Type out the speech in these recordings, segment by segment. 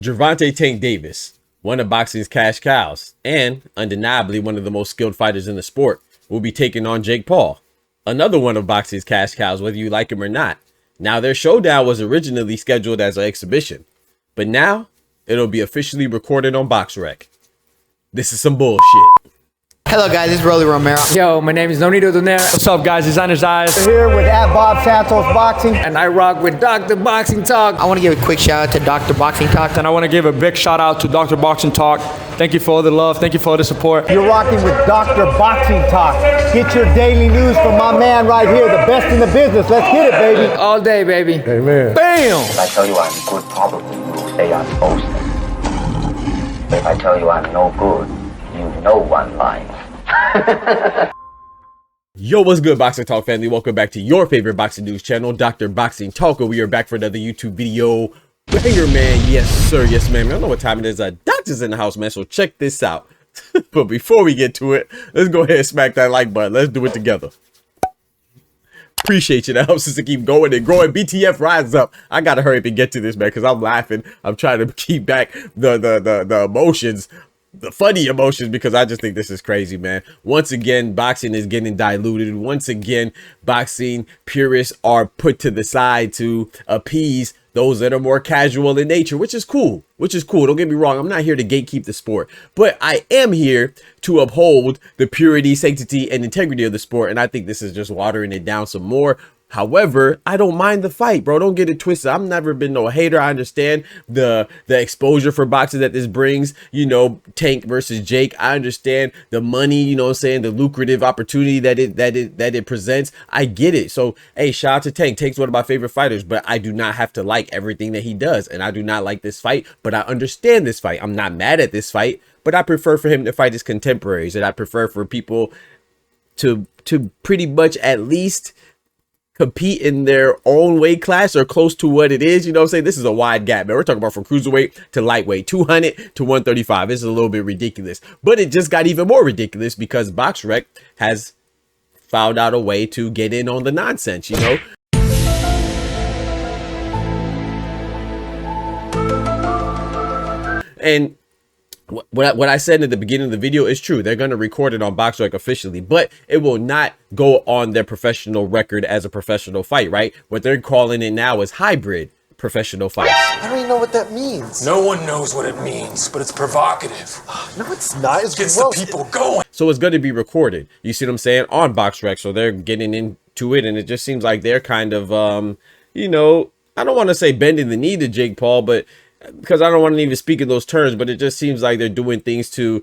Gervonta Tank Davis, one of boxing's cash cows, and undeniably one of the most skilled fighters in the sport, will be taking on Jake Paul, another one of boxing's cash cows, whether you like him or not. Now, their showdown was originally scheduled as an exhibition, but now it'll be officially recorded on BoxRec. This is some bullshit. Hello guys, this is Rolly Romero. Yo, my name is Nonito Donaire. What's up guys, Designer's Eyes. We're here with Bob Santos Boxing. And I rock with Dr. Boxing Talk. I want to give a quick shout out to Dr. Boxing Talk. And I want to give a big shout out to Dr. Boxing Talk. Thank you for all the love, thank you for all the support. You're rocking with Dr. Boxing Talk. Get your daily news from my man right here, the best in the business. Let's get it, baby. All day, baby. Amen. Bam! If I tell you I'm good, probably you will say I'm boasting. If I tell you I'm no good, you know one line. Yo, what's good, Boxing Talk family? Welcome back to your favorite boxing news channel, Dr. Boxing Talk. We are back for another YouTube video. Banger, man. Yes, sir. Yes, ma'am. I don't know what time it is. Doctor's in the house, man. So check this out. But before we get to it, let's go ahead and smack that like button. Let's do it together. Appreciate you. That helps us to keep going and growing. BTF rise up. I gotta hurry up and get to this, man, because I'm laughing. I'm trying to keep back the emotions, the funny emotions, because I just think this is crazy, man. Once again, boxing is getting diluted. Once again, boxing purists are put to the side to appease those that are more casual in nature, which is cool. Don't get me wrong. I'm not here to gatekeep the sport, but I am here to uphold the purity, sanctity, and integrity of the sport. And I think this is just watering it down some more. However, I don't mind the fight, bro. Don't get it twisted. I've never been no hater. I understand the exposure for boxing that this brings, you know, Tank versus Jake. I understand the money, you know what I'm saying, the lucrative opportunity that it presents. I get it. So, hey, shout out to Tank. Tank's one of my favorite fighters, but I do not have to like everything that he does. And I do not like this fight, but I understand this fight. I'm not mad at this fight, but I prefer for him to fight his contemporaries, and I prefer for people to pretty much at least compete in their own weight class or close to what it is. You know what I'm saying? This is a wide gap, man. We're talking about from cruiserweight to lightweight, 200 to 135. This is a little bit ridiculous, but it just got even more ridiculous because BoxRec has found out a way to get in on the nonsense, you know? And what I said at the beginning of the video is true. They're going to record it on BoxRec officially, but it will not go on their professional record as a professional fight, right? What they're calling it now is hybrid professional fights. I don't even know what that means. No one knows what it means, but it's provocative. No, it's not. It gets the people going. So it's going to be recorded. You see what I'm saying? On BoxRec. So they're getting into it, and it just seems like they're kind of, you know, I don't want to say bending the knee to Jake Paul, but because I don't want to even speak in those terms, but it just seems like they're doing things to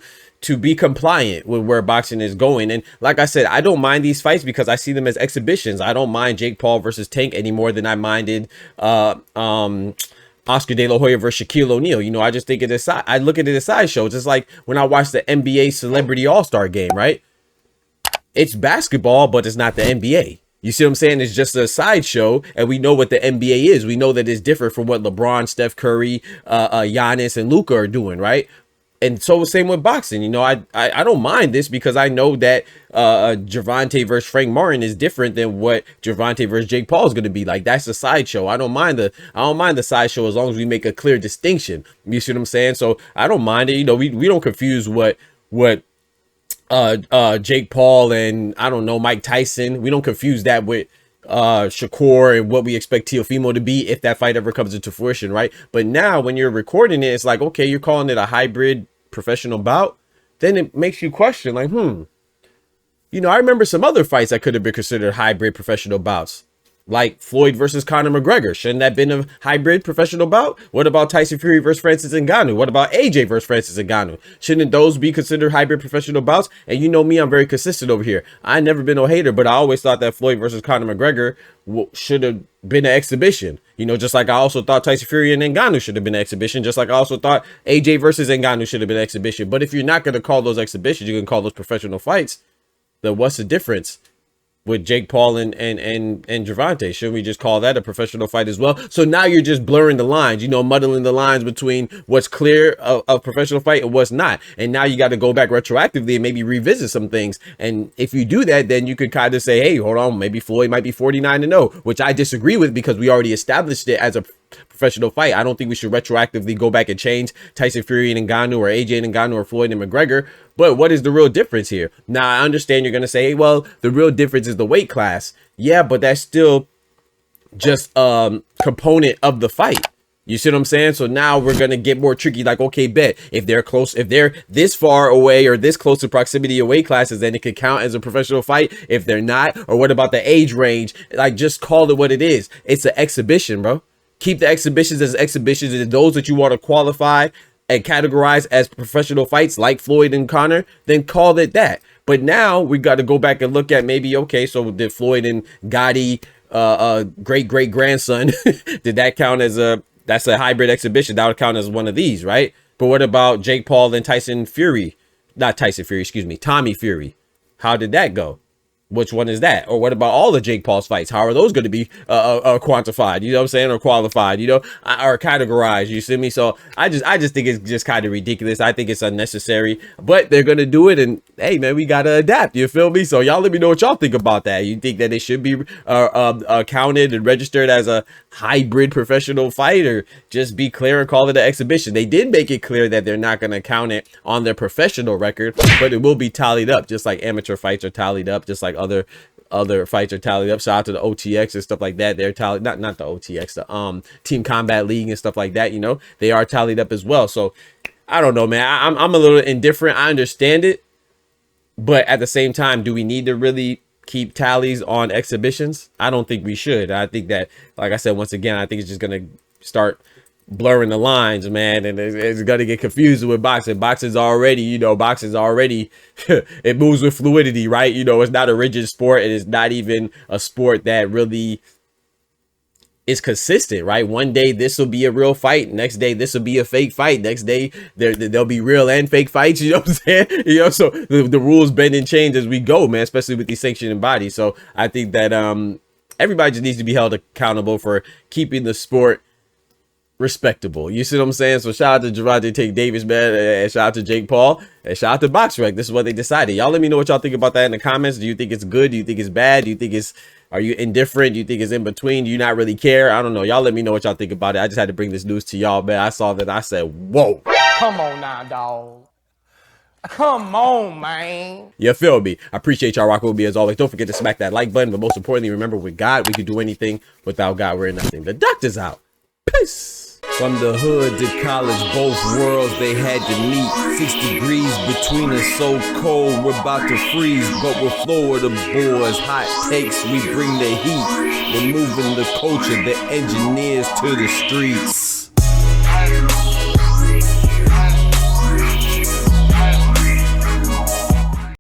be compliant with where boxing is going. And like I said, I don't mind these fights because I see them as exhibitions. I don't mind Jake Paul versus Tank any more than I minded Oscar De La Hoya versus Shaquille O'Neal. You know, I just think of this. I look at it as sideshow. It's just like when I watch the NBA Celebrity All-Star Game, right? It's basketball, but it's not the NBA. You see what I'm saying? It's just a sideshow, and we know what the NBA is. We know that it's different from what LeBron, Steph Curry, Giannis, and Luka are doing, right? And so the same with boxing. You know, I don't mind this because I know that Gervonta versus Frank Martin is different than what Gervonta versus Jake Paul is going to be like. That's a sideshow. I don't mind the sideshow as long as we make a clear distinction. You see what I'm saying? So I don't mind it. You know, we don't confuse what Jake Paul and I don't know Mike Tyson. We don't confuse that with Shakur and what we expect Teofimo to be if that fight ever comes into fruition, right? But now when you're recording it, it's like, okay, you're calling it a hybrid professional bout, then it makes you question like, you know, I remember some other fights that could have been considered hybrid professional bouts, like Floyd versus Conor McGregor. Shouldn't that have been a hybrid professional bout? What about Tyson Fury versus Francis Ngannou? What about AJ versus Francis Ngannou? Shouldn't those be considered hybrid professional bouts? And you know me, I'm very consistent over here. I never been no hater, but I always thought that Floyd versus Conor McGregor should have been an exhibition. You know, just like I also thought Tyson Fury and Ngannou should have been an exhibition, just like I also thought AJ versus Ngannou should have been an exhibition. But if you're not going to call those exhibitions, you can call those professional fights. Then what's the difference with Jake Paul and Gervonta? Shouldn't we just call that a professional fight as well? So now you're just blurring the lines, you know, muddling the lines between what's clear of professional fight and what's not. And now you got to go back retroactively and maybe revisit some things. And if you do that, then you could kind of say, hey, hold on, maybe Floyd might be 49-0, which I disagree with because we already established it as a professional fight. I don't think we should retroactively go back and change Tyson Fury and Ngannou, or AJ and Ngannou, or Floyd and McGregor. But what is the real difference here? Now, I understand you're going to say, well, the real difference is the weight class. Yeah, but that's still just component of the fight. You see what I'm saying? So now we're going to get more tricky. Like, okay, bet if they're close, if they're this far away or this close to proximity of weight classes, then it could count as a professional fight. If they're not, or what about the age range? Like, just call it what it is. It's an exhibition, bro. Keep the exhibitions as exhibitions, and those that you want to qualify and categorize as professional fights like Floyd and Conor, then call it that. But now we got to go back and look at maybe, okay, so did Floyd and Gotti, great grandson, did that count as that's a hybrid exhibition? That would count as one of these, right? But what about Jake Paul and Tyson Fury? Not Tyson Fury, excuse me, Tommy Fury. How did that go? Which one is that? Or what about all the Jake Paul's fights? How are those going to be quantified? You know what I'm saying? Or qualified, you know, or categorized. You see me? So I just think it's just kind of ridiculous. I think it's unnecessary, but they're going to do it. And hey, man, we got to adapt. You feel me? So y'all let me know what y'all think about that. You think that it should be counted and registered as a hybrid professional fight, or just be clear and call it an exhibition? They did make it clear that they're not going to count it on their professional record, but it will be tallied up, just like amateur fights are tallied up, just like other fights are tallied up. Shout out to the OTX and stuff like that. They're tallied, not the OTX, the Team Combat League and stuff like that. You know, they are tallied up as well. So I don't know, man. I'm a little indifferent. I understand it, but at the same time, do we need to really keep tallies on exhibitions? I don't think we should. I think that, like I said, once again, I think it's just gonna start blurring the lines, man, and it's gonna get confusing with boxing. Boxing's already, you know, it moves with fluidity, right? You know, it's not a rigid sport. It is not even a sport that really is consistent, right? One day this will be a real fight, next day this will be a fake fight, next day there'll be real and fake fights. You know what I'm saying? You know, so the rules bend and change as we go, man, especially with these sanctioning bodies. So I think that everybody just needs to be held accountable for keeping the sport respectable. You see what I'm saying? So shout out to Gervonta Tank Davis, man, and shout out to Jake Paul, and shout out to BoxRec. This is what they decided. Y'all let me know what y'all think about that in the comments. Do you think it's good? Do you think it's bad? Do you think are you indifferent? Do you think it's in between? Do you not really care? I don't know. Y'all let me know what y'all think about it. I just had to bring this news to y'all, man. I saw that. I said, whoa. Come on now, dog. Come on, man. You feel me? I appreciate y'all rocking with me as always. Don't forget to smack that like button. But most importantly, remember, with God, we can do anything. Without God, we're nothing. The doctor's out. Peace. From the hood to college, both worlds they had to meet. 6 degrees between us, so cold we're about to freeze. But we're Florida boys, hot takes, we bring the heat. We're moving the culture, the engineers to the streets.